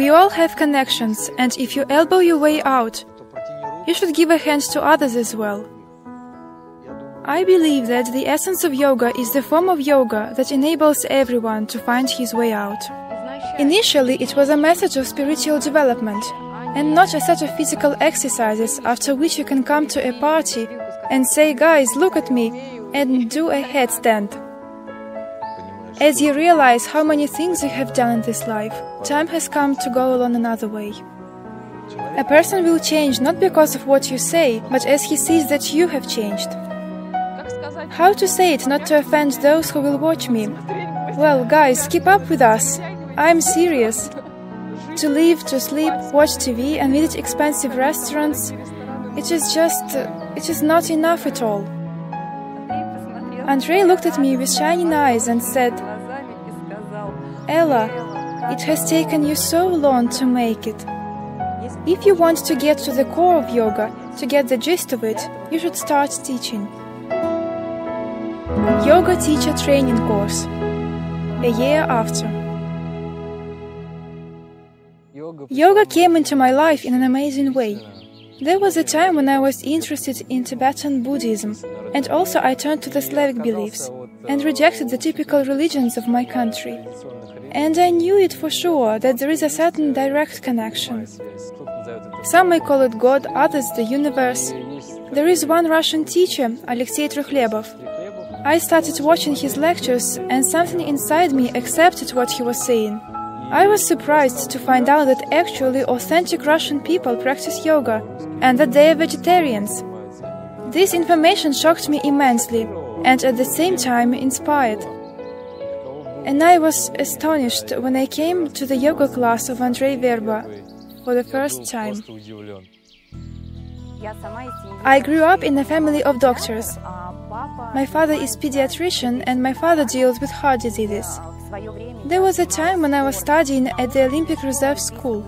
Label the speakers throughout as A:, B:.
A: We all have connections, and if you elbow your way out, you should give a hand to others as well. I believe that the essence of yoga is the form of yoga that enables everyone to find his way out. Initially, it was a message of spiritual development, and not a set of physical exercises after which you can come to a party and say, "Guys, look at me," and do a headstand. As you realize how many things you have done in this life, time has come to go along another way. A person will change not because of what you say, but as he sees that you have changed. How to say it not to offend those who will watch me? Well, guys, keep up with us. I'm serious. To live, to sleep, watch TV and visit expensive restaurants, it is not enough at all. Andrei looked at me with shining eyes and said, "Ella, it has taken you so long to make it. If you want to get to the core of yoga, to get the gist of it, you should start teaching." Yoga Teacher Training Course. A year after. Yoga came into my life in an amazing way. There was a time when I was interested in Tibetan Buddhism, and also I turned to the Slavic beliefs, and rejected the typical religions of my country. And I knew it for sure that there is a certain direct connection. Some may call it God, others the universe. There is one Russian teacher, Alexei Trukhlebov. I started watching his lectures, and something inside me accepted what he was saying. I was surprised to find out that actually authentic Russian people practice yoga, and that they are vegetarians. This information shocked me immensely, and at the same time inspired. And I was astonished when I came to the yoga class of Andrei Verba for the first time. I grew up in a family of doctors. My father is pediatrician and my father deals with heart diseases. There was a time when I was studying at the Olympic Reserve School.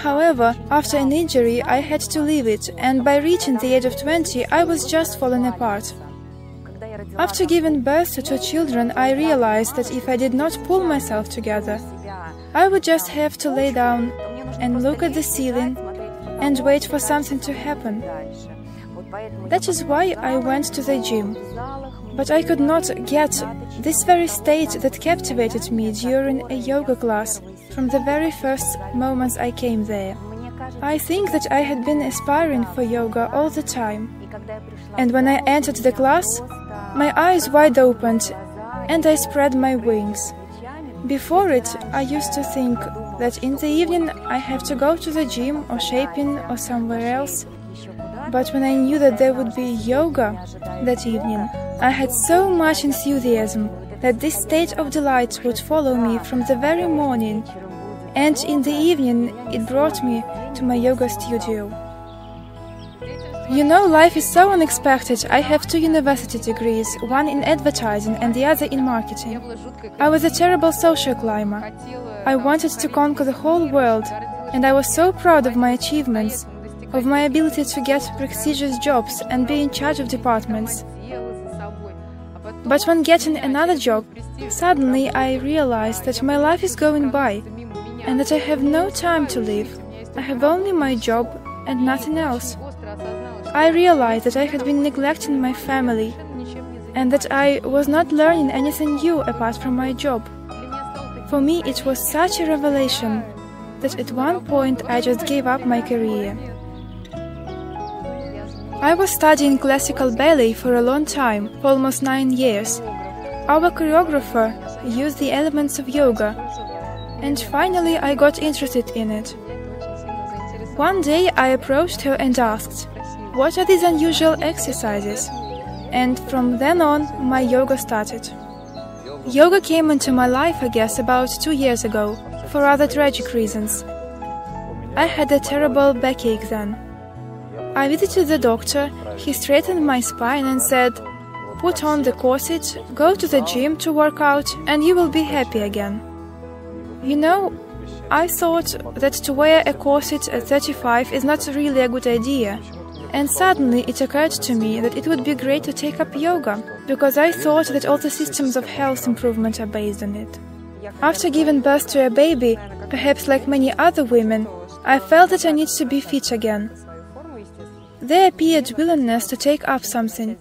A: However, after an injury, I had to leave it, and by reaching the age of 20, I was just falling apart. After giving birth to 2 children, I realized that if I did not pull myself together, I would just have to lay down and look at the ceiling and wait for something to happen. That is why I went to the gym. But I could not get this very state that captivated me during a yoga class from the very first moments I came there. I think that I had been aspiring for yoga all the time. And when I entered the class, my eyes wide opened and I spread my wings. Before it, I used to think that in the evening I have to go to the gym or shaping or somewhere else. But when I knew that there would be yoga that evening, I had so much enthusiasm that this state of delight would follow me from the very morning, and in the evening it brought me to my yoga studio. You know, life is so unexpected. I have 2 university degrees, one in advertising and the other in marketing. I was a terrible social climber. I wanted to conquer the whole world, and I was so proud of my achievements, of my ability to get prestigious jobs and be in charge of departments. But when getting another job, suddenly I realized that my life is going by, and that I have no time to live. I have only my job and nothing else. I realized that I had been neglecting my family, and that I was not learning anything new apart from my job. For me, it was such a revelation that at one point I just gave up my career. I was studying classical ballet for a long time, for almost 9 years. Our choreographer used the elements of yoga, and finally I got interested in it. One day I approached her and asked, "What are these unusual exercises?" And from then on, my yoga started. Yoga came into my life, I guess, about 2 years ago, for rather tragic reasons. I had a terrible backache then. I visited the doctor, he straightened my spine and said, "Put on the corset, go to the gym to work out, and you will be happy again." You know, I thought that to wear a corset at 35 is not really a good idea. And suddenly it occurred to me that it would be great to take up yoga, because I thought that all the systems of health improvement are based on it. After giving birth to a baby, Perhaps like many other women, I felt that I need to be fit again. There appeared willingness to take up something.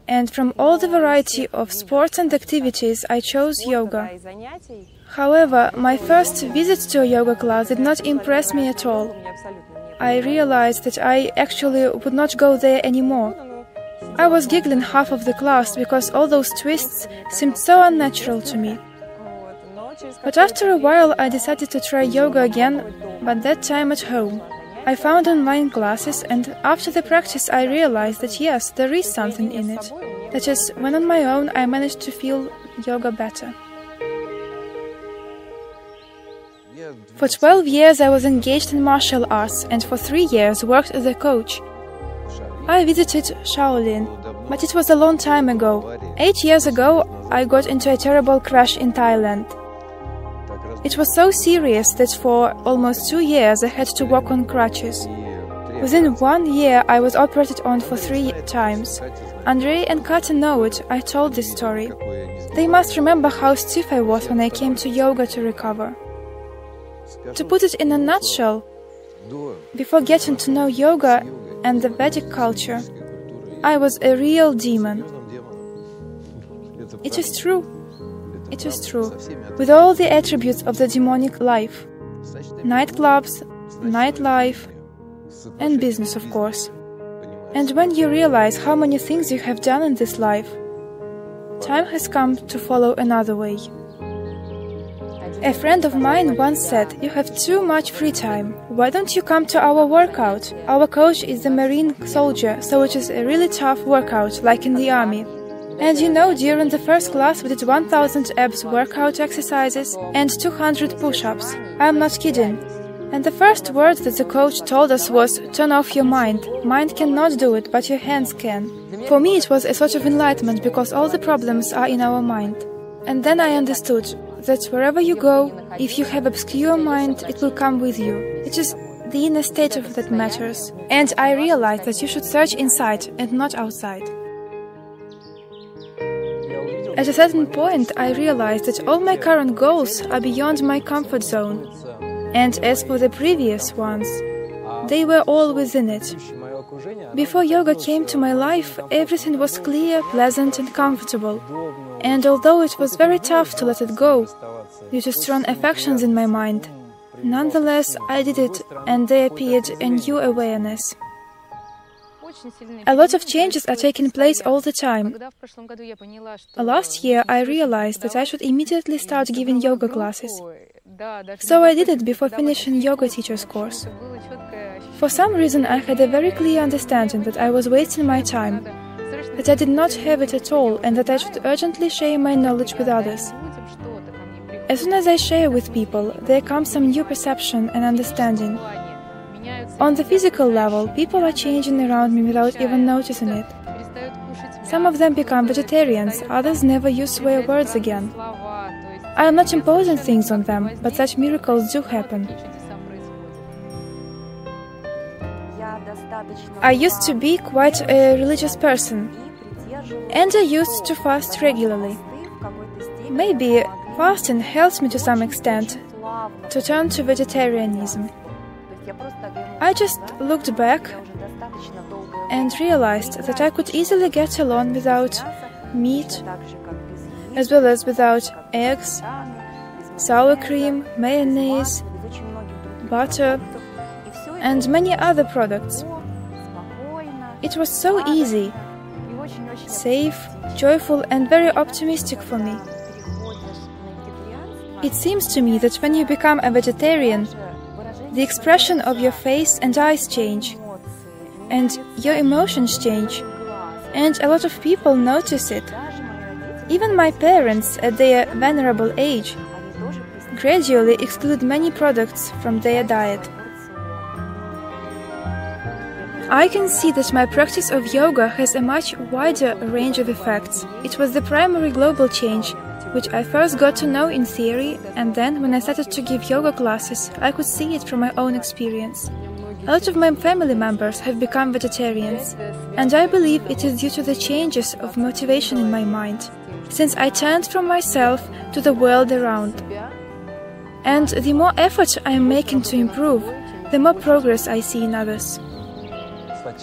A: And from all the variety of sports and activities, I chose yoga. However, my first visit to a yoga class did not impress me at all. I realized that I actually would not go there anymore. I was giggling half of the class because all those twists seemed so unnatural to me. But after a while I decided to try yoga again, but that time at home. I found online classes, and after the practice I realized that yes, there is something in it. That is, when on my own I managed to feel yoga better. For 12 years I was engaged in martial arts, and for 3 years worked as a coach. I visited Shaolin, but it was a long time ago. 8 years ago I got into a terrible crash in Thailand. It was so serious that for almost 2 years I had to walk on crutches. Within 1 year I was operated on for 3 times. Andrei and Katya know it, I told this story. They must remember how stiff I was when I came to yoga to recover. To put it in a nutshell, before getting to know yoga and the Vedic culture, I was a real demon. It is true. It is true, with all the attributes of the demonic life. Nightclubs, nightlife, and business, of course. And when you realize how many things you have done in this life, time has come to follow another way. A friend of mine once said, "You have too much free time. Why don't you come to our workout? Our coach is a Marine soldier, so it is a really tough workout, like in the army. And you know, during the first class we did 1000 abs workout exercises and 200 push-ups. I'm not kidding. And the first word that the coach told us was, turn off your mind. Mind cannot do it, but your hands can. For me it was a sort of enlightenment, because all the problems are in our mind. And then I understood that wherever you go, if you have obscure mind, it will come with you. It is the inner state of that matters. And I realized that you should search inside and not outside. At a certain point, I realized that all my current goals are beyond my comfort zone. And as for the previous ones, they were all within it. Before yoga came to my life, everything was clear, pleasant and comfortable. And although it was very tough to let it go, due to strong affections in my mind, nonetheless I did it, and there appeared a new awareness. A lot of changes are taking place all the time. Last year I realized that I should immediately start giving yoga classes. So I did it before finishing yoga teacher's course. For some reason I had a very clear understanding that I was wasting my time, that I did not have it at all, and that I should urgently share my knowledge with others. As soon as I share with people, there comes some new perception and understanding. On the physical level, people are changing around me without even noticing it. Some of them become vegetarians, others never use swear words again. I am not imposing things on them, but such miracles do happen. I used to be quite a religious person, and I used to fast regularly. Maybe fasting helps me to some extent to turn to vegetarianism. I just looked back and realized that I could easily get along without meat, as well as without eggs, sour cream, mayonnaise, butter, and many other products. It was so easy, safe, joyful, and very optimistic for me. It seems to me that when you become a vegetarian, the expression of your face and eyes change, and your emotions change, and a lot of people notice it. Even my parents, at their venerable age, gradually exclude many products from their diet. I can see that my practice of yoga has a much wider range of effects. It was the primary global change, which I first got to know in theory, and then when I started to give yoga classes, I could see it from my own experience. A lot of my family members have become vegetarians, and I believe it is due to the changes of motivation in my mind, since I turned from myself to the world around. And the more effort I am making to improve, the more progress I see in others.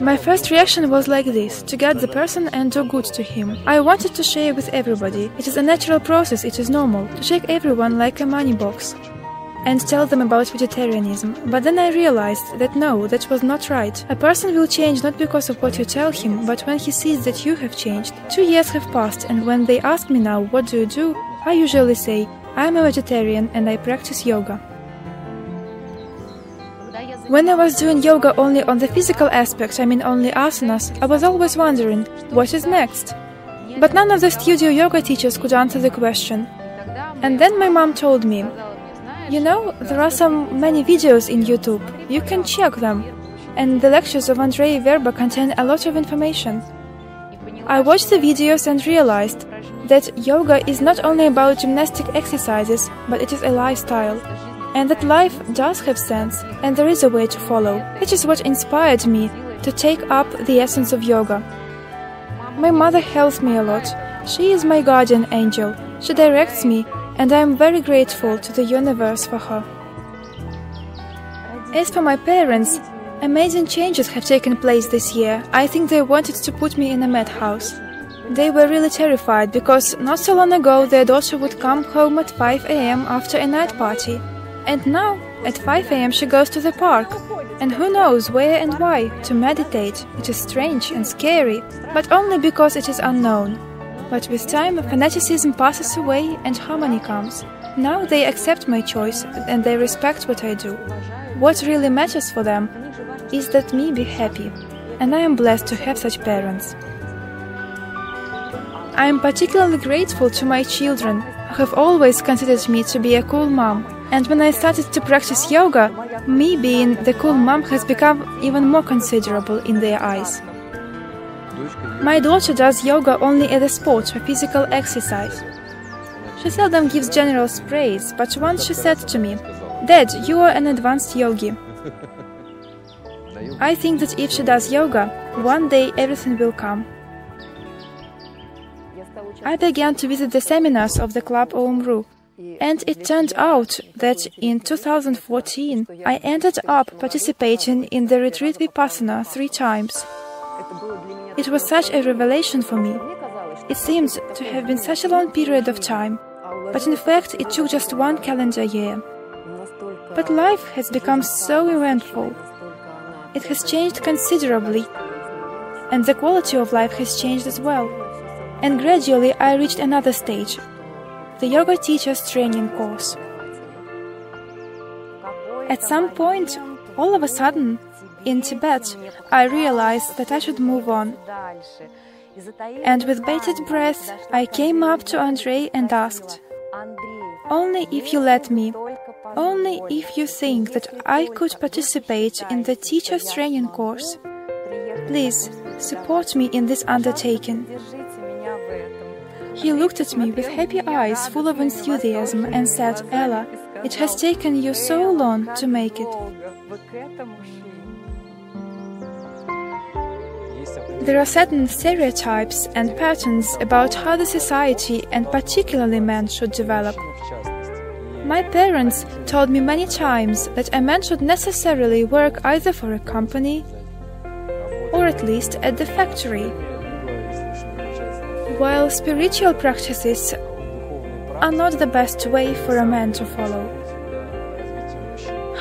A: My first reaction was like this: to get the person and do good to him. I wanted to share with everybody. It is a natural process, it is normal, to check everyone like a money box and tell them about vegetarianism. But then I realized that no, that was not right. A person will change not because of what you tell him, but when he sees that you have changed. 2 years have passed, and when they ask me now, what do you do? I usually say, I am a vegetarian and I practice yoga. When I was doing yoga only on the physical aspect, I mean only asanas, I was always wondering, what is next? But none of the studio yoga teachers could answer the question. And then my mom told me, you know, there are many videos in YouTube, you can check them, and the lectures of Andrei Verba contain a lot of information. I watched the videos and realized that yoga is not only about gymnastic exercises, but it is a lifestyle. And that life does have sense, and there is a way to follow. That is what inspired me to take up the essence of yoga. My mother helps me a lot. She is my guardian angel. She directs me, and I am very grateful to the universe for her. As for my parents, amazing changes have taken place this year. I think they wanted to put me in a madhouse. They were really terrified because not so long ago their daughter would come home at 5 a.m. after a night party. And now, at 5 a.m. she goes to the park, and who knows where and why, to meditate. It is strange and scary, but only because it is unknown. But with time, fanaticism passes away and harmony comes. Now they accept my choice, and they respect what I do. What really matters for them is that me be happy, and I am blessed to have such parents. I am particularly grateful to my children, who have always considered me to be a cool mom. And when I started to practice yoga, me being the cool mom has become even more considerable in their eyes. My daughter does yoga only as a sport or physical exercise. She seldom gives general praise, but once she said to me, "Dad, you are an advanced yogi." I think that if she does yoga, one day everything will come. I began to visit the seminars of the Club OMRU. And it turned out that in 2014 I ended up participating in the retreat Vipassana 3 times. It was such a revelation for me. It seemed to have been such a long period of time, but in fact it took just 1 calendar year. But life has become so eventful. It has changed considerably, and the quality of life has changed as well. And gradually I reached another stage, the yoga teacher's training course. At some point, all of a sudden, in Tibet, I realized that I should move on. And with bated breath, I came up to Andrei and asked, "Only if you let me, only if you think that I could participate in the teacher's training course, please support me in this undertaking." He looked at me with happy eyes full of enthusiasm and said, "Ella, it has taken you so long to make it." There are certain stereotypes and patterns about how the society and particularly men should develop. My parents told me many times that a man should necessarily work either for a company or at least at the factory, while spiritual practices are not the best way for a man to follow.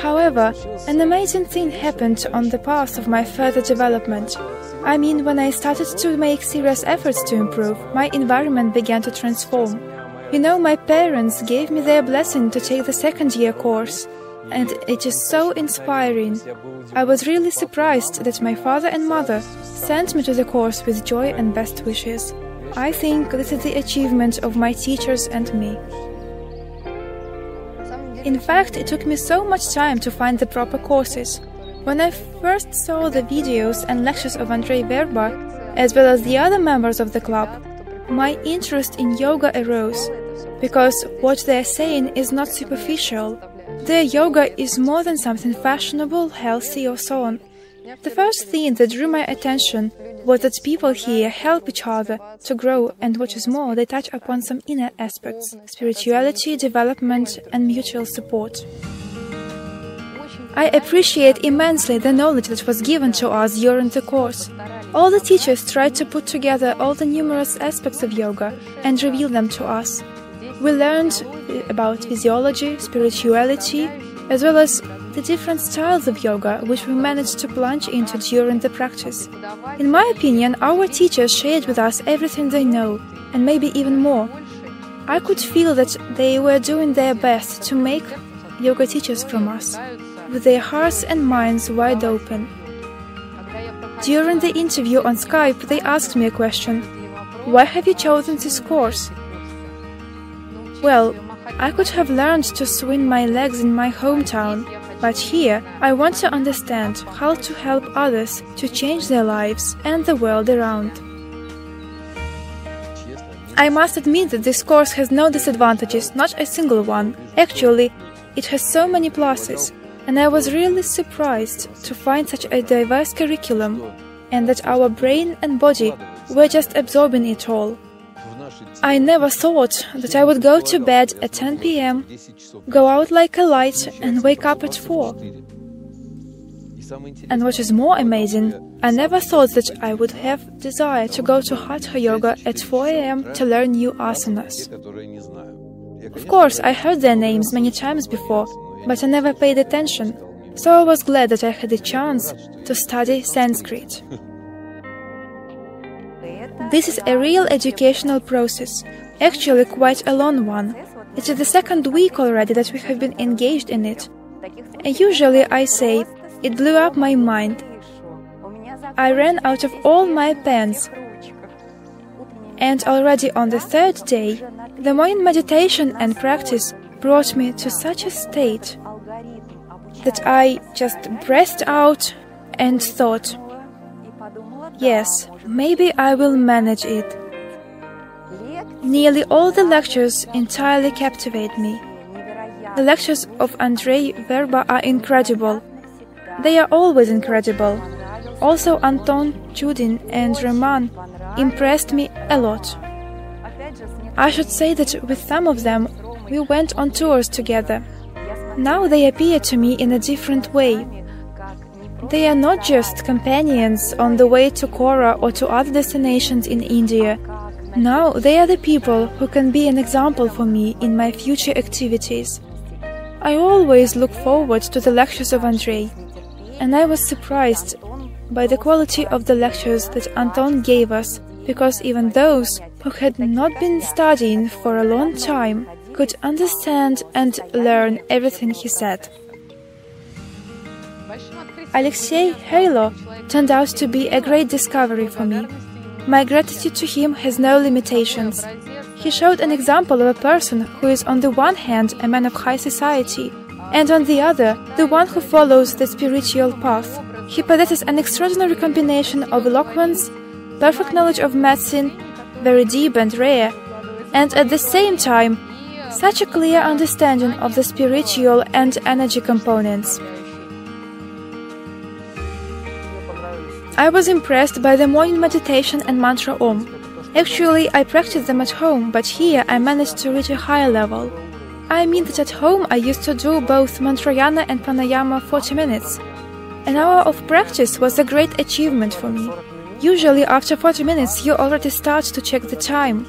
A: However, an amazing thing happened on the path of my further development. I mean, when I started to make serious efforts to improve, my environment began to transform. You know, my parents gave me their blessing to take the second-year course, and it is so inspiring. I was really surprised that my father and mother sent me to the course with joy and best wishes. I think this is the achievement of my teachers and me. In fact, it took me so much time to find the proper courses. When I first saw the videos and lectures of Andrei Verba, as well as the other members of the club, my interest in yoga arose, because what they are saying is not superficial. Their yoga is more than something fashionable, healthy, or so on. The first thing that drew my attention was that people here help each other to grow, and what is more, they touch upon some inner aspects: spirituality, development, and mutual support. I appreciate immensely the knowledge that was given to us during the course. All the teachers tried to put together all the numerous aspects of yoga and reveal them to us. We learned about physiology, spirituality, as well as the different styles of yoga which we managed to plunge into during the practice. In my opinion, our teachers shared with us everything they know, and maybe even more. I could feel that they were doing their best to make yoga teachers from us, with their hearts and minds wide open. During the interview on Skype, they asked me a question: "Why have you chosen this course?" Well, I could have learned to swim my legs in my hometown, but here I want to understand how to help others to change their lives and the world around. I must admit that this course has no disadvantages, not a single one. Actually, it has so many pluses, and I was really surprised to find such a diverse curriculum, and that our brain and body were just absorbing it all. I never thought that I would go to bed at 10 p.m., go out like a light, and wake up at 4. And what is more amazing, I never thought that I would have desire to go to Hatha Yoga at 4 a.m. to learn new asanas. Of course, I heard their names many times before, but I never paid attention, so I was glad that I had a chance to study Sanskrit. This is a real educational process, actually quite a long one. It is the second week already that we have been engaged in it. And usually I say, it blew up my mind. I ran out of all my pens. And already on the third day, the morning meditation and practice brought me to such a state that I just breathed out and thought, yes, maybe I will manage it. Nearly all the lectures entirely captivate me. The lectures of Andrei Verba are incredible. They are always incredible. Also Anton Chudin and Roman impressed me a lot. I should say that with some of them we went on tours together. Now they appear to me in a different way. They are not just companions on the way to Kora or to other destinations in India. Now they are the people who can be an example for me in my future activities. I always look forward to the lectures of Andrei, and I was surprised by the quality of the lectures that Anton gave us, because even those who had not been studying for a long time could understand and learn everything he said. Alexei Halo turned out to be a great discovery for me. My gratitude to him has no limitations. He showed an example of a person who is on the one hand a man of high society, and on the other, the one who follows the spiritual path. He possesses an extraordinary combination of eloquence, perfect knowledge of medicine, very deep and rare, and at the same time, such a clear understanding of the spiritual and energy components. I was impressed by the morning meditation and mantra Om. Actually, I practiced them at home, but here I managed to reach a higher level. I mean that at home I used to do both mantrayana and pranayama 40 minutes. An hour of practice was a great achievement for me. Usually after 40 minutes you already start to check the time.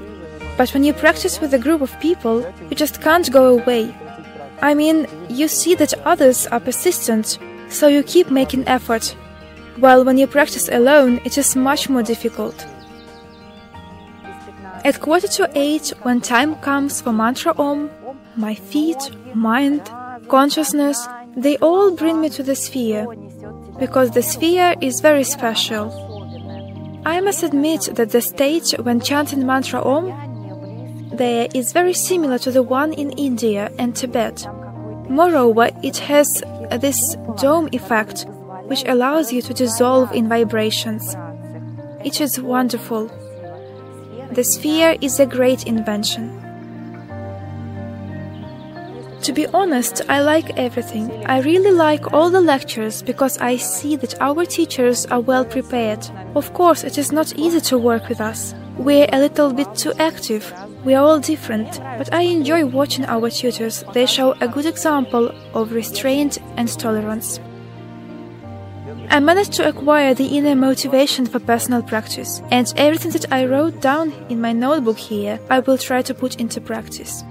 A: But when you practice with a group of people, you just can't go away. I mean, you see that others are persistent, so you keep making effort. While when you practice alone, it is much more difficult. At 7:45, when time comes for mantra Om, my feet, mind, consciousness, they all bring me to the sphere, because the sphere is very special. I must admit that the stage when chanting mantra Om there is very similar to the one in India and Tibet. Moreover, it has this dome effect, which allows you to dissolve in vibrations. It is wonderful. The sphere is a great invention. To be honest, I like everything. I really like all the lectures because I see that our teachers are well prepared. Of course, it is not easy to work with us. We're a little bit too active. We are all different, but I enjoy watching our tutors. They show a good example of restraint and tolerance. I managed to acquire the inner motivation for personal practice, and everything that I wrote down in my notebook here, I will try to put into practice.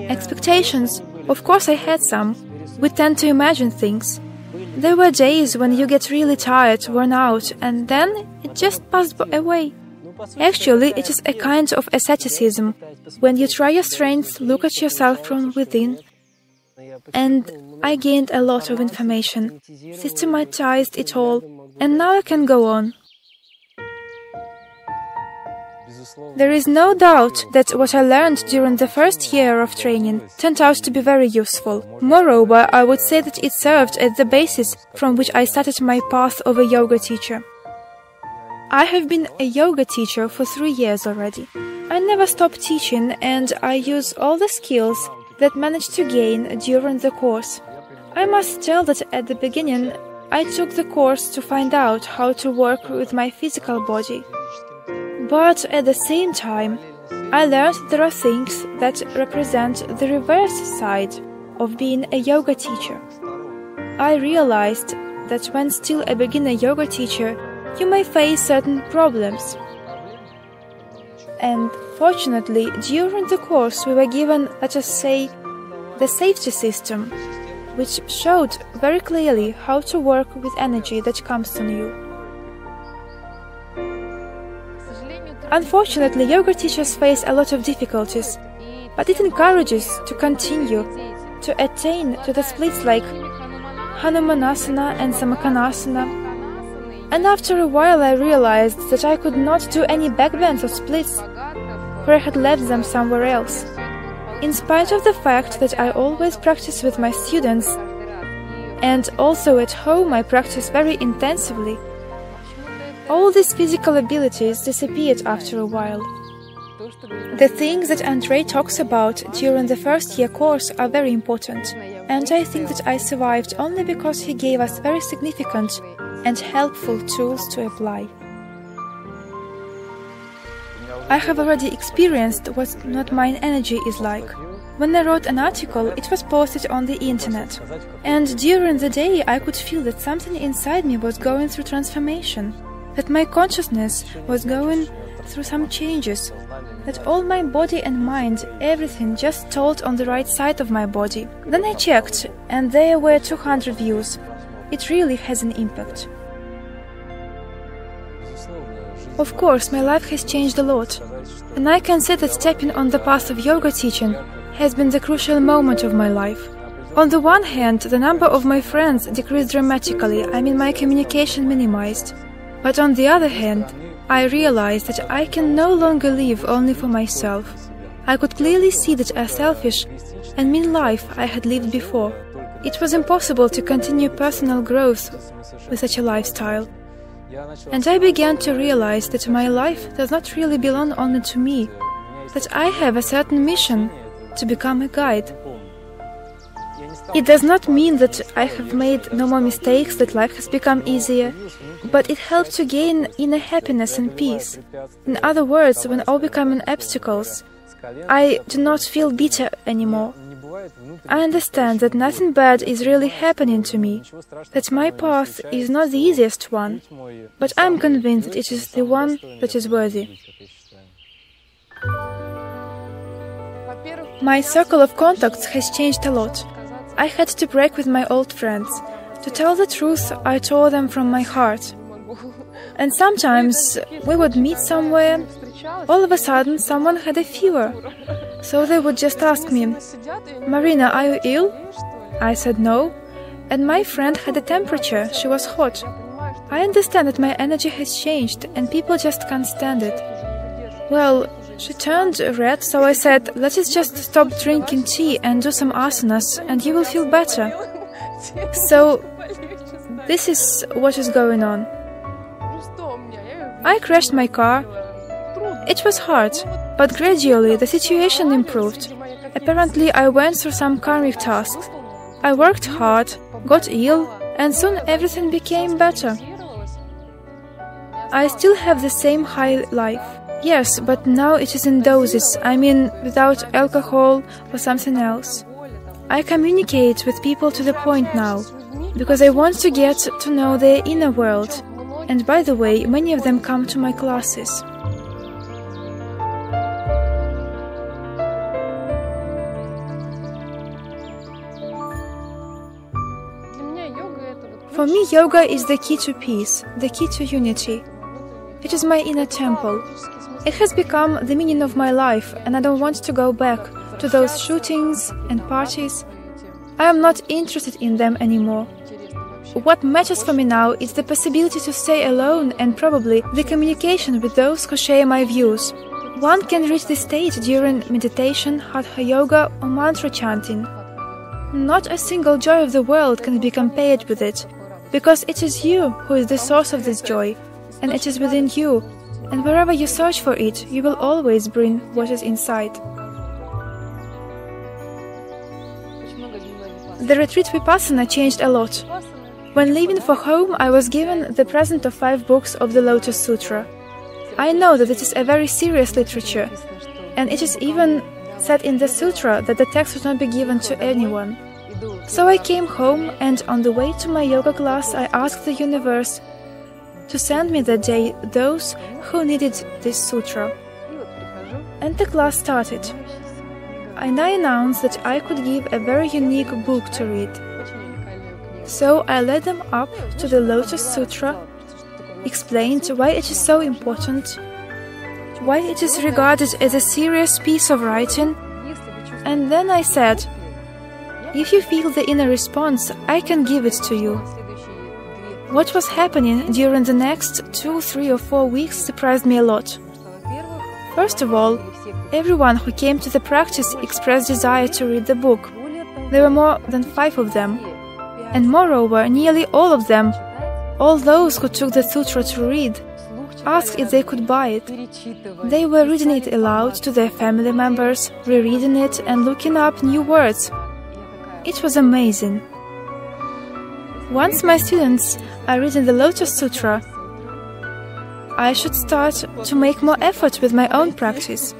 A: Expectations. Of course I had some. We tend to imagine things. There were days when you get really tired, worn out, and then it just passed away. Actually, it is a kind of asceticism, when you try your strength, look at yourself from within. And I gained a lot of information, systematized it all, and now I can go on. There is no doubt that what I learned during the first year of training turned out to be very useful. Moreover, I would say that it served as the basis from which I started my path of a yoga teacher. I have been a yoga teacher for 3 years already. I never stop teaching, and I use all the skills that managed to gain during the course. I must tell that at the beginning, I took the course to find out how to work with my physical body. But at the same time, I learned there are things that represent the reverse side of being a yoga teacher. I realized that when still a beginner yoga teacher, you may face certain problems. And fortunately, during the course we were given, let us say, the safety system, which showed very clearly how to work with energy that comes on you. Unfortunately, yoga teachers face a lot of difficulties, but it encourages to continue, to attain to the splits like Hanumanasana and Samakhanasana. And after a while I realized that I could not do any backbends or splits, for I had left them somewhere else. In spite of the fact that I always practice with my students, and also at home I practice very intensively, all these physical abilities disappeared after a while. The things that Andrei talks about during the first year course are very important, and I think that I survived only because he gave us very significant and helpful tools to apply. I have already experienced what not mine energy is like. When I wrote an article, it was posted on the internet, and during the day I could feel that something inside me was going through transformation, that my consciousness was going through some changes, that all my body and mind, everything just told on the right side of my body. Then I checked, and there were 200 views. It really has an impact. Of course, my life has changed a lot, and I can say that stepping on the path of yoga teaching has been the crucial moment of my life. On the one hand, the number of my friends decreased dramatically, my communication minimized. But on the other hand, I realized that I can no longer live only for myself. I could clearly see that a selfish and mean life I had lived before. It was impossible to continue personal growth with such a lifestyle. And I began to realize that my life does not really belong only to me, that I have a certain mission to become a guide. It does not mean that I have made no more mistakes, that life has become easier, but it helped to gain inner happiness and peace. In other words, when all becoming obstacles, I do not feel bitter anymore. I understand that nothing bad is really happening to me, that my path is not the easiest one, but I am convinced that it is the one that is worthy. My circle of contacts has changed a lot. I had to break with my old friends. To tell the truth, I told them from my heart. And sometimes we would meet somewhere. All of a sudden, someone had a fever. So they would just ask me, "Marina, are you ill?" I said no. And my friend had a temperature, she was hot. I understand that my energy has changed and people just can't stand it. Well, she turned red, so I said, "Let us just stop drinking tea and do some asanas, and you will feel better." So, this is what is going on. I crashed my car. It was hard, but gradually the situation improved. Apparently, I went through some karmic tasks. I worked hard, got ill, and soon everything became better. I still have the same high life. Yes, but now it is in doses, I mean without alcohol or something else. I communicate with people to the point now, because I want to get to know their inner world. And by the way, many of them come to my classes. For me, yoga is the key to peace, the key to unity. It is my inner temple. It has become the meaning of my life, and I don't want to go back to those shootings and parties. I am not interested in them anymore. What matters for me now is the possibility to stay alone and probably the communication with those who share my views. One can reach this state during meditation, hatha yoga or mantra chanting. Not a single joy of the world can be compared with it, because it is you who is the source of this joy, and it is within you, and wherever you search for it, you will always bring what is inside. The retreat Vipassana changed a lot. When leaving for home, I was given the present of 5 books of the Lotus Sutra. I know that it is a very serious literature, and it is even said in the sutra that the text would not be given to anyone. So I came home, and on the way to my yoga class, I asked the universe to send me that day those who needed this sutra. And the class started. And I announced that I could give a very unique book to read. So I led them up to the Lotus Sutra, explained why it is so important, why it is regarded as a serious piece of writing, and then I said, if you feel the inner response, I can give it to you. What was happening during the next 2, 3 or 4 weeks surprised me a lot. First of all, everyone who came to the practice expressed desire to read the book. There were more than 5 of them. And moreover, nearly all of them, all those who took the sutra to read, asked if they could buy it. They were reading it aloud to their family members, rereading it and looking up new words. It was amazing. Once my students are reading the Lotus Sutra, I should start to make more effort with my own practice.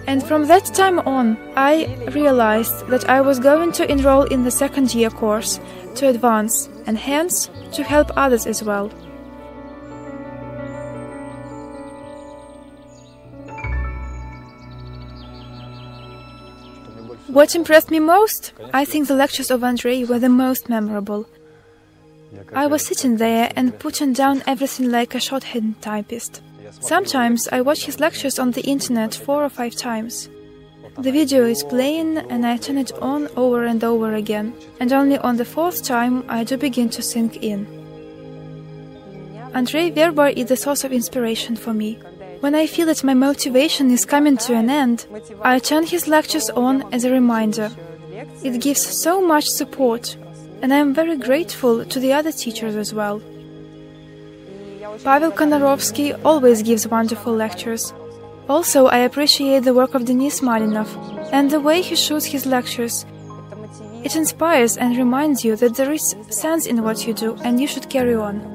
A: And from that time on, I realized that I was going to enroll in the 2nd year course to advance, and hence to help others as well. What impressed me most? I think the lectures of Andrei were the most memorable. I was sitting there and putting down everything like a shorthand typist. Sometimes I watch his lectures on the internet 4 or 5 times. The video is playing and I turn it on over and over again, and only on the 4th time I do begin to sink in. Andrei Verber is the source of inspiration for me. When I feel that my motivation is coming to an end, I turn his lectures on as a reminder. It gives so much support, and I am very grateful to the other teachers as well. Pavel Konarovsky always gives wonderful lectures. Also, I appreciate the work of Denis Malinov and the way he shoots his lectures. It inspires and reminds you that there is sense in what you do and you should carry on.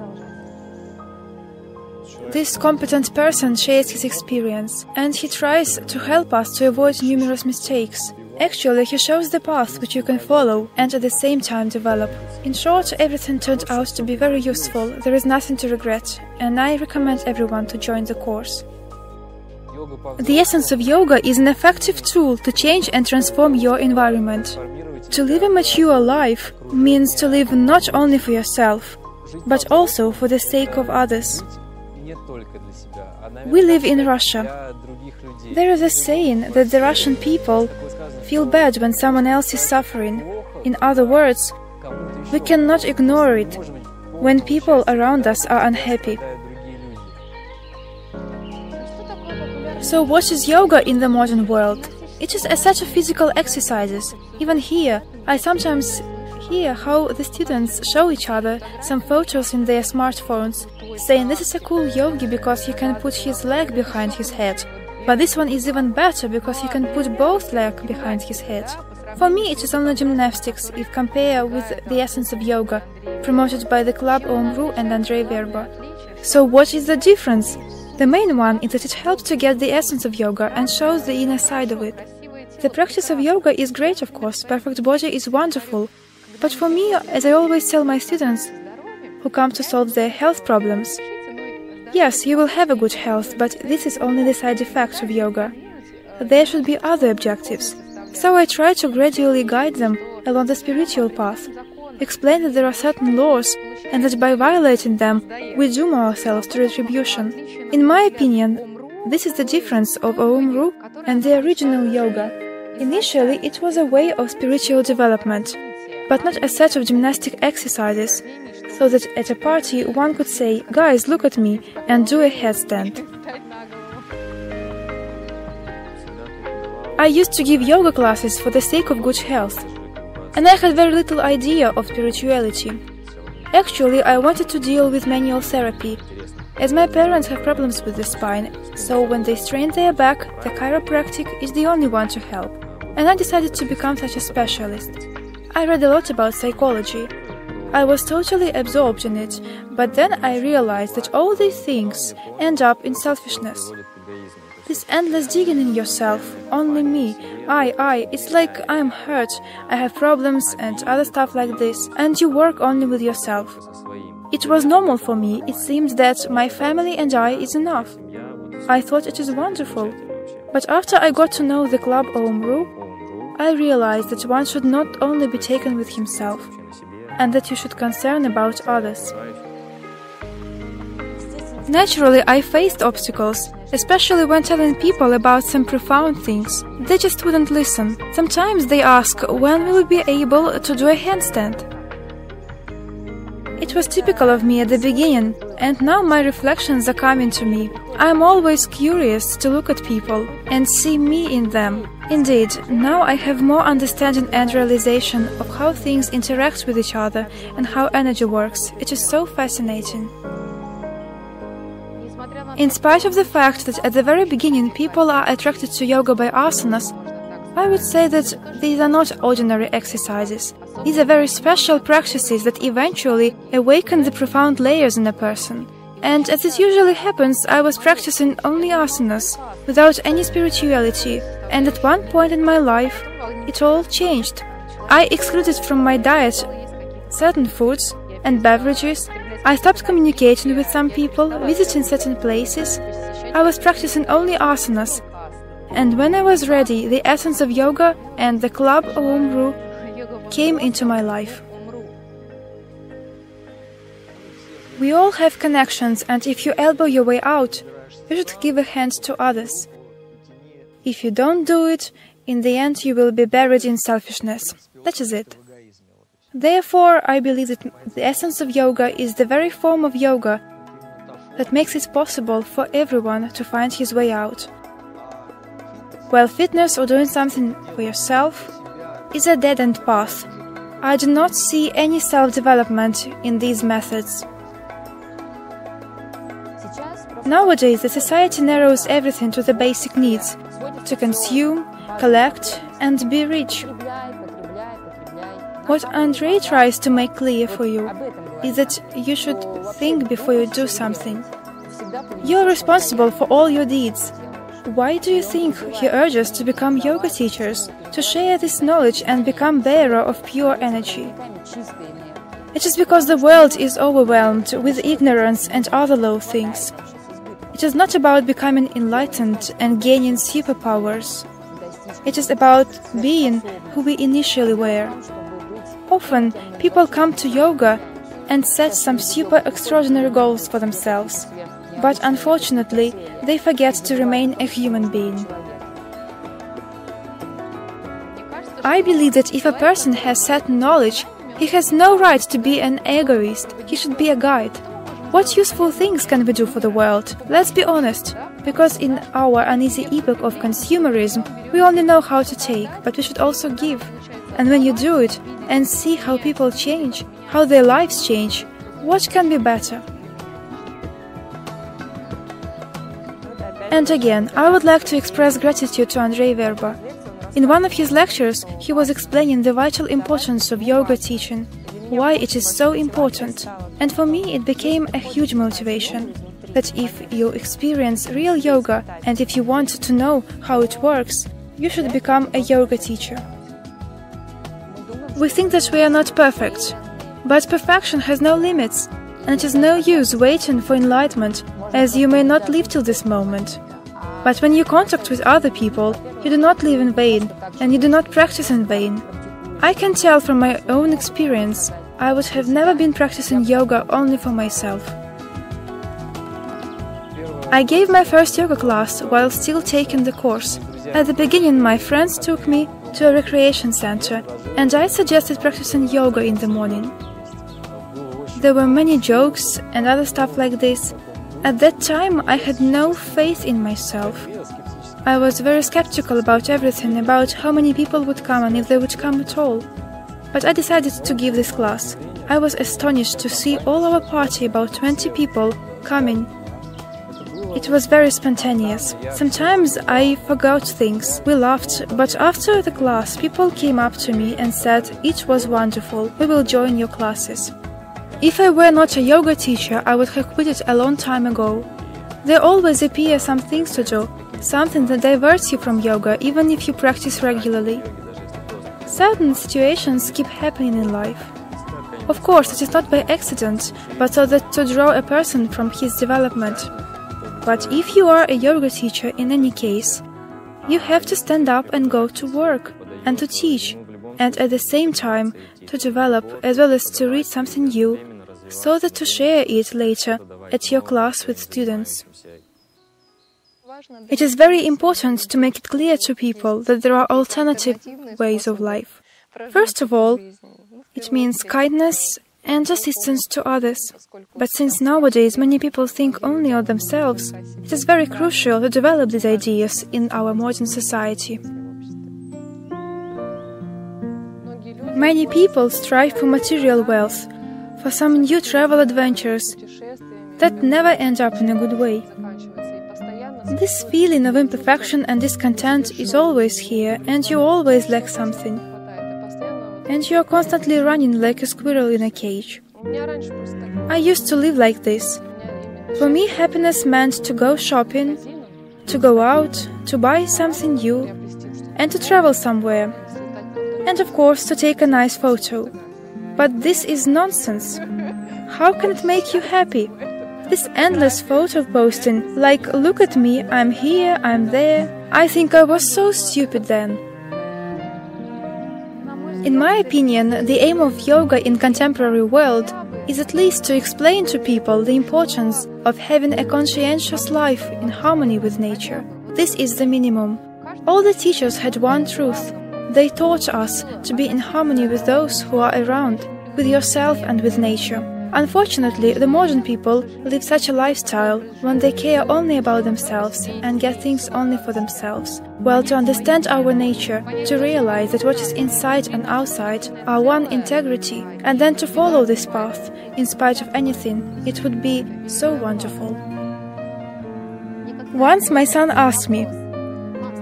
A: This competent person shares his experience, and he tries to help us to avoid numerous mistakes. Actually, he shows the path which you can follow and at the same time develop. In short, everything turned out to be very useful, there is nothing to regret, and I recommend everyone to join the course. The essence of yoga is an effective tool to change and transform your environment. To live a mature life means to live not only for yourself, but also for the sake of others. We live in Russia. There is a saying that the Russian people feel bad when someone else is suffering. In other words, we cannot ignore it when people around us are unhappy. So what is yoga in the modern world? It is a set of physical exercises. Even here, I sometimes hear how the students show each other some photos in their smartphones, saying this is a cool yogi because he can put his leg behind his head. But this one is even better because he can put both legs behind his head. For me, it is only gymnastics if compared with the essence of yoga, promoted by the club Omru and Andrei Verba. So what is the difference? The main one is that it helps to get the essence of yoga and shows the inner side of it. The practice of yoga is great, of course, perfect body is wonderful. But for me, as I always tell my students who come to solve their health problems, yes, you will have a good health, but this is only the side effect of yoga. There should be other objectives. So I try to gradually guide them along the spiritual path, explain that there are certain laws and that by violating them, we doom ourselves to retribution. In my opinion, this is the difference of Omru and the original yoga. Initially, it was a way of spiritual development, but not a set of gymnastic exercises, so that at a party one could say, "Guys, look at me," and do a headstand. I used to give yoga classes for the sake of good health, and I had very little idea of spirituality. Actually, I wanted to deal with manual therapy, as my parents have problems with the spine, so when they strain their back, the chiropractic is the only one to help, and I decided to become such a specialist. I read a lot about psychology. I was totally absorbed in it, but then I realized that all these things end up in selfishness. This endless digging in yourself, only me, it's like I'm hurt, I have problems and other stuff like this, and you work only with yourself. It was normal for me, it seemed that my family and I is enough. I thought it is wonderful. But after I got to know the club Omru, I realized that one should not only be taken with himself, and that you should concern about others. Naturally, I faced obstacles, especially when telling people about some profound things. They just wouldn't listen. Sometimes they ask, when will we be able to do a handstand? It was typical of me at the beginning, and now my reflections are coming to me. I am always curious to look at people and see me in them. Indeed, now I have more understanding and realization of how things interact with each other and how energy works. It is so fascinating. In spite of the fact that at the very beginning people are attracted to yoga by asanas, I would say that these are not ordinary exercises. These are very special practices that eventually awaken the profound layers in a person. And as it usually happens, I was practicing only asanas, without any spirituality, and at one point in my life, it all changed. I excluded from my diet certain foods and beverages. I stopped communicating with some people, visiting certain places. I was practicing only asanas. And when I was ready, the essence of yoga and the club Omru came into my life. We all have connections, and if you elbow your way out, you should give a hand to others. If you don't do it, in the end you will be buried in selfishness. That is it. Therefore, I believe that the essence of yoga is the very form of yoga that makes it possible for everyone to find his way out. While fitness or doing something for yourself is a dead-end path, I do not see any self-development in these methods. Nowadays, the society narrows everything to the basic needs: to consume, collect, and be rich. What Andrei tries to make clear for you is that you should think before you do something. You are responsible for all your deeds. Why do you think he urges to become yoga teachers, to share this knowledge and become bearer of pure energy? It is because the world is overwhelmed with ignorance and other low things. It is not about becoming enlightened and gaining superpowers. It is about being who we initially were. Often, people come to yoga and set some super extraordinary goals for themselves, but unfortunately, they forget to remain a human being. I believe that if a person has certain knowledge, he has no right to be an egoist. He should be a guide. What useful things can we do for the world? Let's be honest, because in our uneasy epoch of consumerism, we only know how to take, but we should also give. And when you do it, and see how people change, how their lives change, what can be better? And again, I would like to express gratitude to Andrei Verba. In one of his lectures, he was explaining the vital importance of yoga teaching, why it is so important. And for me, it became a huge motivation. That if you experience real yoga and if you want to know how it works, you should become a yoga teacher. We think that we are not perfect, but perfection has no limits, and it is no use waiting for enlightenment, as you may not live till this moment. But when you contact with other people, you do not live in vain, and you do not practice in vain. I can tell from my own experience, I would have never been practicing yoga only for myself. I gave my first yoga class while still taking the course. At the beginning, my friends took me to a recreation center, and I suggested practicing yoga in the morning. There were many jokes and other stuff like this. At that time, I had no faith in myself. I was very skeptical about everything, about how many people would come and if they would come at all. But I decided to give this class. I was astonished to see all our party, about 20 people, coming. It was very spontaneous. Sometimes I forgot things. We laughed, but after the class, people came up to me and said, "It was wonderful, we will join your classes." If I were not a yoga teacher, I would have quit it a long time ago. There always appear some things to do, something that diverts you from yoga, even if you practice regularly. Certain situations keep happening in life. Of course, it is not by accident, but so that to draw a person from his development. But if you are a yoga teacher in any case, you have to stand up and go to work, and to teach, and at the same time to develop as well as to read something new, so that to share it later at your class with students. It is very important to make it clear to people that there are alternative ways of life. First of all, it means kindness and assistance to others. But since nowadays many people think only of themselves, it is very crucial to develop these ideas in our modern society. Many people strive for material wealth, for some new travel adventures that never end up in a good way. This feeling of imperfection and discontent is always here, and you always lack something. And you are constantly running like a squirrel in a cage. I used to live like this. For me, happiness meant to go shopping, to go out, to buy something new, and to travel somewhere. And of course, to take a nice photo. But this is nonsense. How can it make you happy? This endless photo posting, like, look at me, I'm here, I'm there. I think I was so stupid then. In my opinion, the aim of yoga in contemporary world is at least to explain to people the importance of having a conscientious life in harmony with nature. This is the minimum. All the teachers had one truth. They taught us to be in harmony with those who are around, with yourself and with nature. Unfortunately, the modern people live such a lifestyle when they care only about themselves and get things only for themselves. Well, to understand our nature, to realize that what is inside and outside are one integrity, and then to follow this path, in spite of anything, it would be so wonderful. Once my son asked me,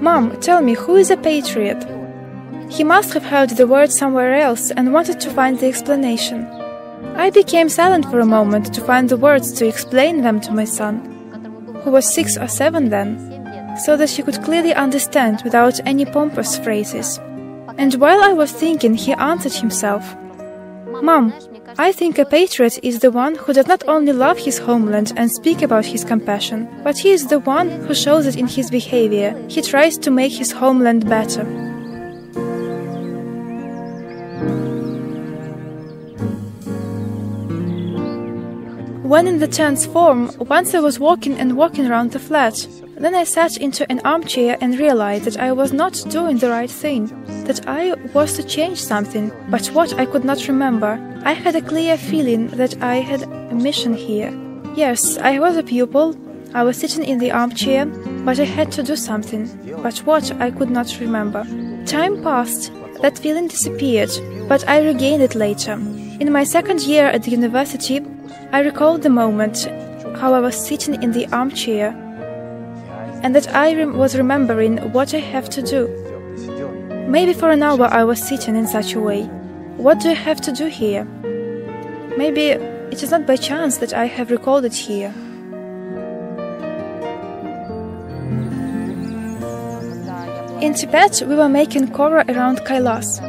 A: "Mom, tell me, who is a patriot?" He must have heard the word somewhere else and wanted to find the explanation. I became silent for a moment to find the words to explain them to my son, who was 6 or 7 then, so that he could clearly understand without any pompous phrases. And while I was thinking, he answered himself, "Mom, I think a patriot is the one who does not only love his homeland and speak about his compassion, but he is the one who shows it in his behavior. He tries to make his homeland better." When in the 10th form, once I was walking around the flat. Then I sat into an armchair and realized that I was not doing the right thing, that I was to change something, but what I could not remember. I had a clear feeling that I had a mission here. Yes, I was a pupil, I was sitting in the armchair, but I had to do something, but what I could not remember. Time passed, that feeling disappeared, but I regained it later. In my 2nd year at the university, I recalled the moment, how I was sitting in the armchair, and that I was remembering what I have to do. Maybe for an hour I was sitting in such a way. What do I have to do here? Maybe it is not by chance that I have recalled it here. In Tibet, we were making kora around Kailas.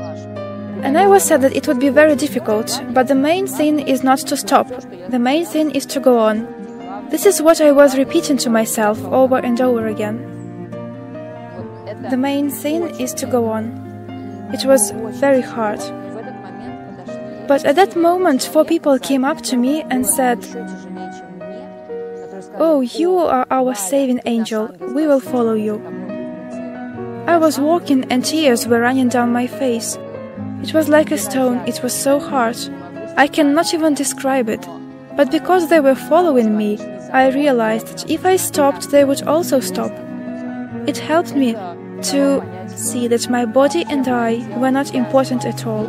A: And I was said that it would be very difficult, but the main thing is not to stop. The main thing is to go on. This is what I was repeating to myself over and over again. The main thing is to go on. It was very hard. But at that moment, 4 people came up to me and said, "Oh, you are our saving angel. We will follow you." I was walking and tears were running down my face. It was like a stone. It was so hard. I cannot even describe it. But because they were following me, I realized that if I stopped, they would also stop. It helped me to see that my body and I were not important at all.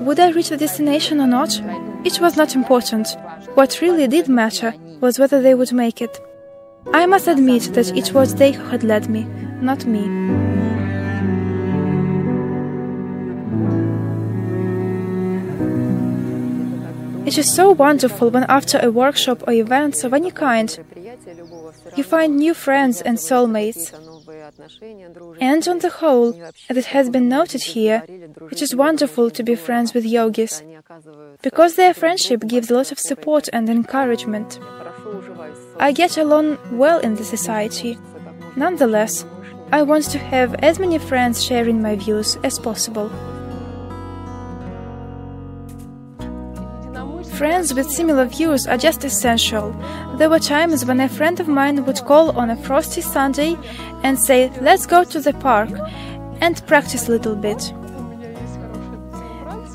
A: Would I reach the destination or not? It was not important. What really did matter was whether they would make it. I must admit that it was they who had led me, not me. It is so wonderful when after a workshop or events of any kind, you find new friends and soulmates. And on the whole, as it has been noted here, it is wonderful to be friends with yogis, because their friendship gives a lot of support and encouragement. I get along well in the society. Nonetheless, I want to have as many friends sharing my views as possible. Friends with similar views are just essential. There were times when a friend of mine would call on a frosty Sunday and say, "Let's go to the park and practice a little bit."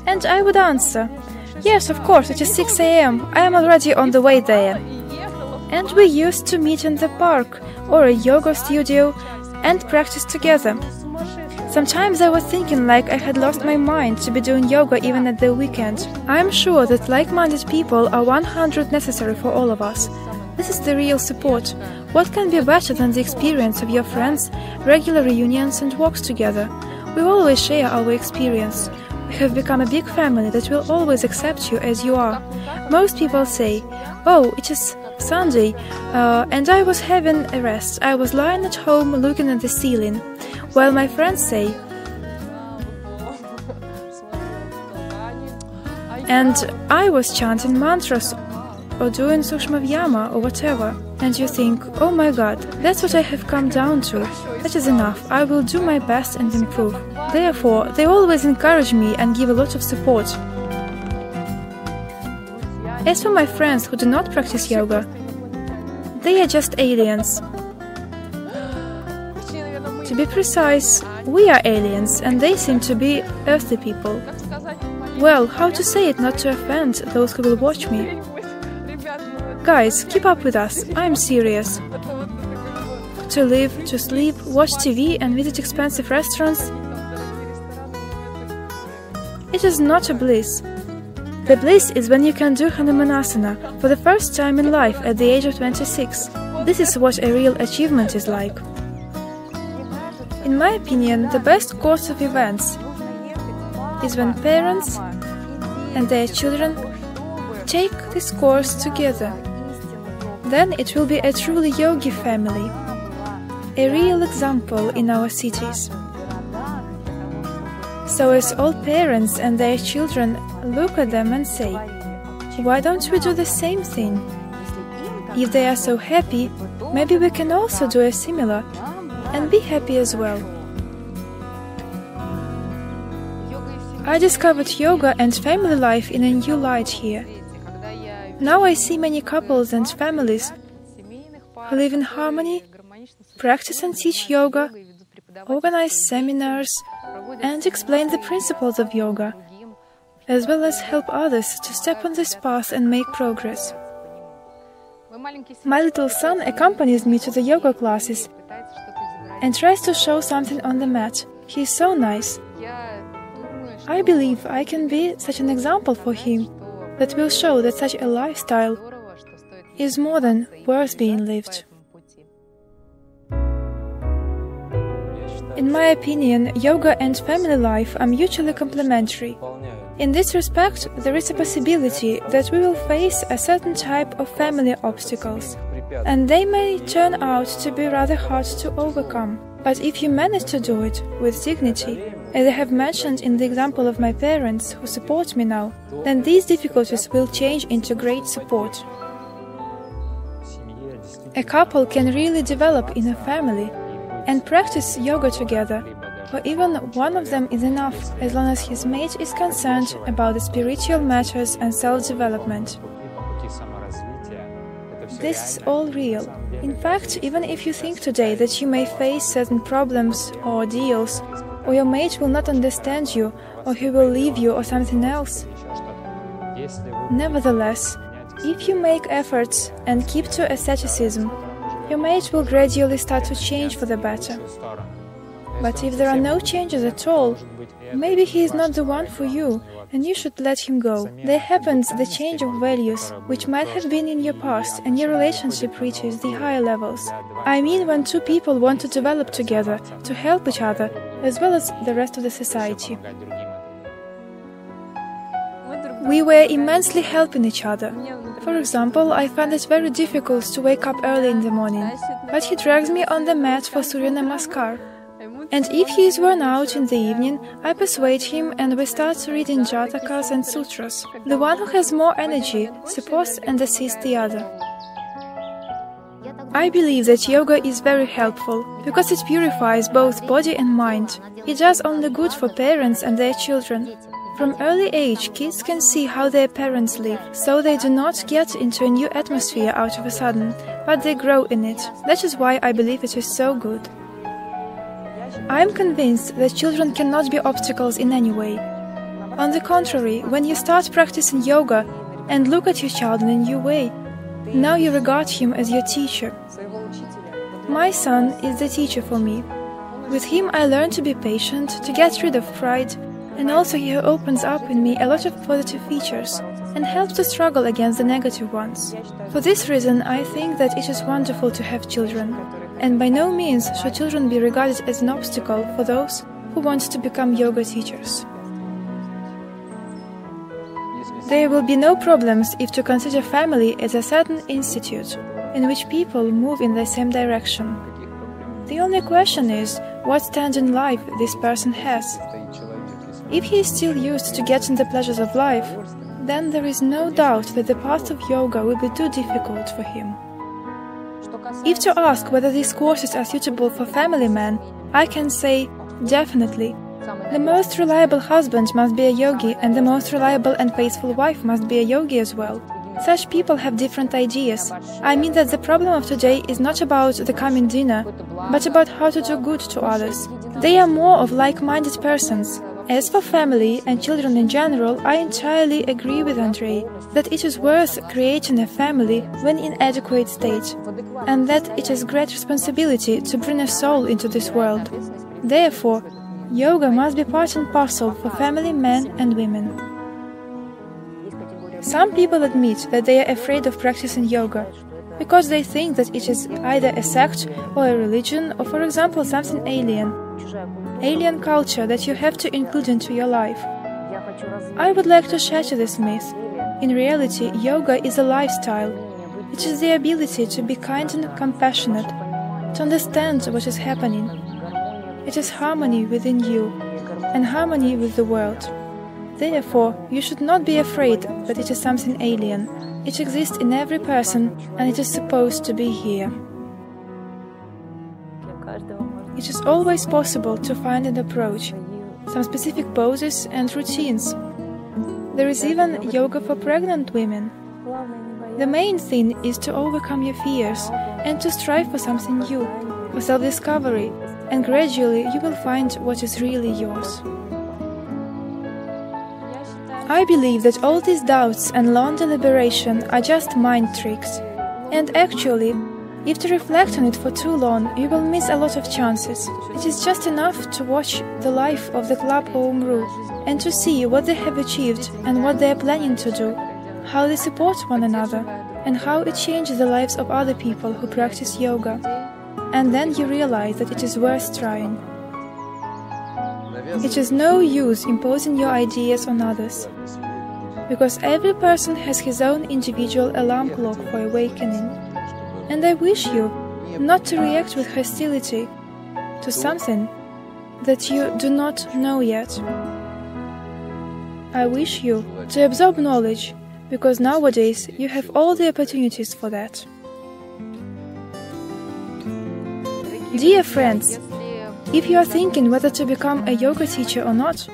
A: And I would answer, "Yes, of course, it is 6 a.m. I am already on the way there." And we used to meet in the park or a yoga studio and practice together. Sometimes I was thinking like I had lost my mind to be doing yoga even at the weekend. I am sure that like-minded people are 100 necessary for all of us. This is the real support. What can be better than the experience of your friends, regular reunions and walks together? We always share our experience. We have become a big family that will always accept you as you are. Most people say, "Oh, it is Sunday, and I was having a rest. I was lying at home looking at the ceiling." While my friends say, "And I was chanting mantras or doing Sukshma Vyama or whatever." And you think, "Oh my God, that's what I have come down to. That is enough. I will do my best and improve." Therefore, they always encourage me and give a lot of support. As for my friends who do not practice yoga, they are just aliens. To be precise, we are aliens and they seem to be earthly people. Well, how to say it not to offend those who will watch me? Guys, keep up with us, I'm serious. To live, to sleep, watch TV and visit expensive restaurants, it is not a bliss. The bliss is when you can do Hanumanasana for the first time in life at the age of 26. This is what a real achievement is like. In my opinion, the best course of events is when parents and their children take this course together. Then it will be a truly yogi family, a real example in our cities. So as all parents and their children look at them and say, "Why don't we do the same thing? If they are so happy, maybe we can also do a similar and be happy as well." I discovered yoga and family life in a new light here. Now I see many couples and families who live in harmony, practice and teach yoga, organize seminars, and explain the principles of yoga, as well as help others to step on this path and make progress. My little son accompanies me to the yoga classes and tries to show something on the mat. He is so nice. I believe I can be such an example for him that will show that such a lifestyle is more than worth being lived. In my opinion, yoga and family life are mutually complementary. In this respect, there is a possibility that we will face a certain type of family obstacles, and they may turn out to be rather hard to overcome. But if you manage to do it with dignity, as I have mentioned in the example of my parents who support me now, then these difficulties will change into great support. A couple can really develop in a family and practice yoga together, or even one of them is enough as long as his mate is concerned about the spiritual matters and self-development. This is all real. In fact, even if you think today that you may face certain problems or ordeals, or your mate will not understand you, or he will leave you or something else, nevertheless, if you make efforts and keep to asceticism, your mate will gradually start to change for the better. But if there are no changes at all, maybe he is not the one for you, and you should let him go. There happens the change of values, which might have been in your past, and your relationship reaches the higher levels. I mean when two people want to develop together, to help each other, as well as the rest of the society. We were immensely helping each other. For example, I find it very difficult to wake up early in the morning, but he drags me on the mat for Surya Namaskar. And if he is worn out in the evening, I persuade him and we start reading Jatakas and Sutras. The one who has more energy supports and assists the other. I believe that yoga is very helpful, because it purifies both body and mind. It does only good for parents and their children. From early age, kids can see how their parents live, so they do not get into a new atmosphere out of a sudden, but they grow in it. That is why I believe it is so good. I am convinced that children cannot be obstacles in any way. On the contrary, when you start practicing yoga and look at your child in a new way, now you regard him as your teacher. My son is the teacher for me. With him I learn to be patient, to get rid of pride, and also he opens up in me a lot of positive features and helps to struggle against the negative ones. For this reason, I think that it is wonderful to have children, and by no means should children be regarded as an obstacle for those who want to become yoga teachers. There will be no problems if to consider family as a certain institute in which people move in the same direction. The only question is what stand in life this person has. If he is still used to getting the pleasures of life, then there is no doubt that the path of yoga will be too difficult for him. If to ask whether these courses are suitable for family men, I can say definitely. The most reliable husband must be a yogi, and the most reliable and faithful wife must be a yogi as well. Such people have different ideas. I mean that the problem of today is not about the coming dinner, but about how to do good to others. They are more of like-minded persons. As for family and children in general, I entirely agree with Andrei that it is worth creating a family when in adequate state, and that it is great responsibility to bring a soul into this world. Therefore, yoga must be part and parcel for family men and women. Some people admit that they are afraid of practicing yoga, because they think that it is either a sect or a religion or, for example, something alien culture that you have to include into your life. I would like to shatter this myth. In reality, yoga is a lifestyle. It is the ability to be kind and compassionate, to understand what is happening. It is harmony within you and harmony with the world. Therefore, you should not be afraid that it is something alien. It exists in every person and it is supposed to be here. It is always possible to find an approach, some specific poses and routines. There is even yoga for pregnant women. The main thing is to overcome your fears and to strive for something new, for self-discovery, and gradually you will find what is really yours. I believe that all these doubts and long deliberation are just mind tricks, and actually, if to reflect on it for too long, you will miss a lot of chances. It is just enough to watch the life of the club home group and to see what they have achieved and what they are planning to do, how they support one another, and how it changes the lives of other people who practice yoga. And then you realize that it is worth trying. It is no use imposing your ideas on others, because every person has his own individual alarm clock for awakening. And I wish you not to react with hostility to something that you do not know yet. I wish you to absorb knowledge, because nowadays you have all the opportunities for that. Dear friends, if you are thinking whether to become a yoga teacher or not,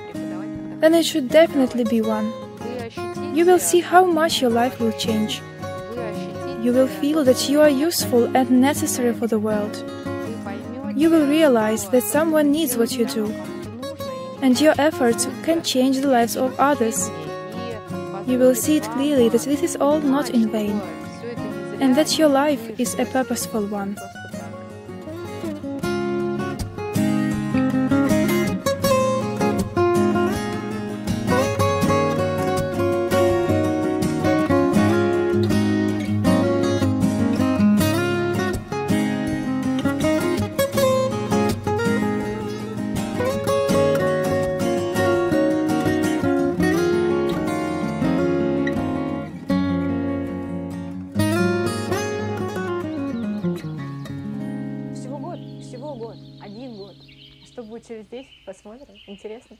A: then it should definitely be one. You will see how much your life will change. You will feel that you are useful and necessary for the world. You will realize that someone needs what you do, and your efforts can change the lives of others. You will see it clearly that this is all not in vain, and that your life is a purposeful one.
B: Всего год, 1 год. А что будет через 10, посмотрим. Интересно.